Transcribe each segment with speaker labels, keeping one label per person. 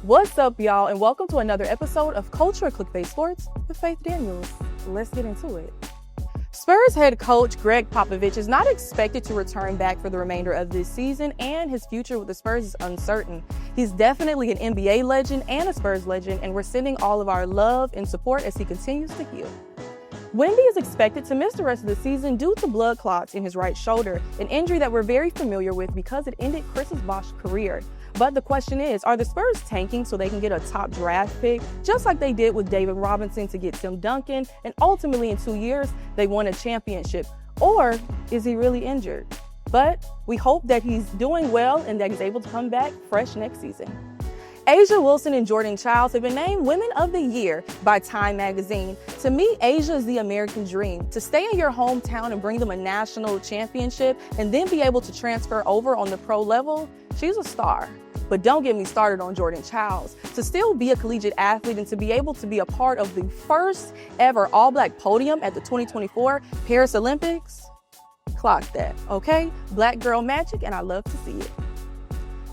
Speaker 1: What's up, y'all, and welcome to another episode of Culture Clickbait Sports with Faith Daniels. Let's get into it. Spurs head coach Greg Popovich is not expected to return back for the remainder of this season, and his future with the Spurs is uncertain. He's definitely an NBA legend and a Spurs legend, and we're sending all of our love and support as he continues to heal. Wemby is expected to miss the rest of the season due to blood clots in his right shoulder, an injury that we're very familiar with because it ended Chris Bosh's career. But the question is, are the Spurs tanking so they can get a top draft pick, just like they did with David Robinson to get Tim Duncan, and ultimately in 2 years, they won a championship? Or is he really injured? But we hope that he's doing well and that he's able to come back fresh next season. Asia, Wilson and Jordan Chiles have been named Women of the Year by Time magazine. To me, Asia is the American dream. To stay in your hometown and bring them a national championship and then be able to transfer over on the pro level, she's a star. But don't get me started on Jordan Chiles. To still be a collegiate athlete and to be able to be a part of the first ever all-black podium at the 2024 Paris Olympics, clock that, okay? Black girl magic, and I love to see it.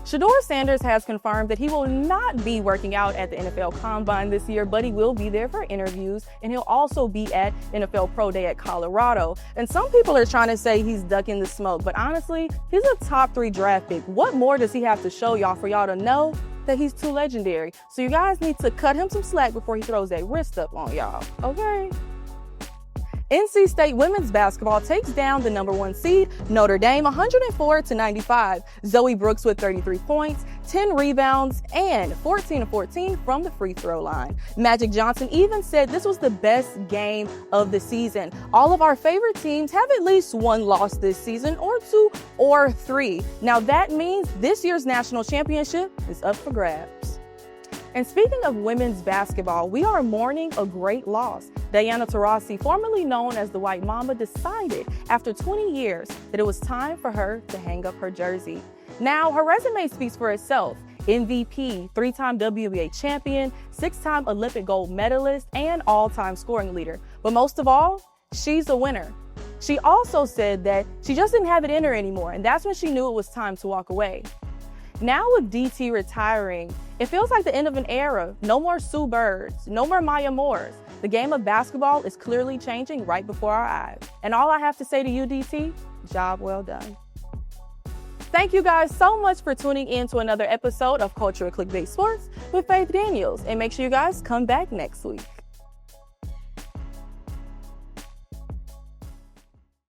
Speaker 1: Shedur Sanders has confirmed that he will not be working out at the NFL Combine this year, but he will be there for interviews, and he'll also be at NFL Pro Day at Colorado. And some people are trying to say he's ducking the smoke, but honestly, he's a top 3 draft pick. What more does he have to show y'all for y'all to know that he's too legendary? So you guys need to cut him some slack before he throws that wrist up on y'all, okay? NC State women's basketball takes down the number 1 seed, Notre Dame, 104-95. Zoe Brooks with 33 points, 10 rebounds, and 14 of 14 from the free throw line. Magic Johnson even said this was the best game of the season. All of our favorite teams have at least one loss this season, or 2 or 3. Now that means this year's national championship is up for grabs. And speaking of women's basketball, we are mourning a great loss. Diana Taurasi, formerly known as the White Mamba, decided after 20 years that it was time for her to hang up her jersey. Now, her resume speaks for itself. MVP, 3-time WBA champion, 6-time Olympic gold medalist, and all-time scoring leader. But most of all, she's a winner. She also said that she just didn't have it in her anymore, and that's when she knew it was time to walk away. Now with DT retiring, it feels like the end of an era. No more Sue Birds, no more Maya Moores. The game of basketball is clearly changing right before our eyes. And all I have to say to you, DT, job well done. Thank you guys so much for tuning in to another episode of Culture Clickbait Sports with Faith Daniels. And make sure you guys come back next week.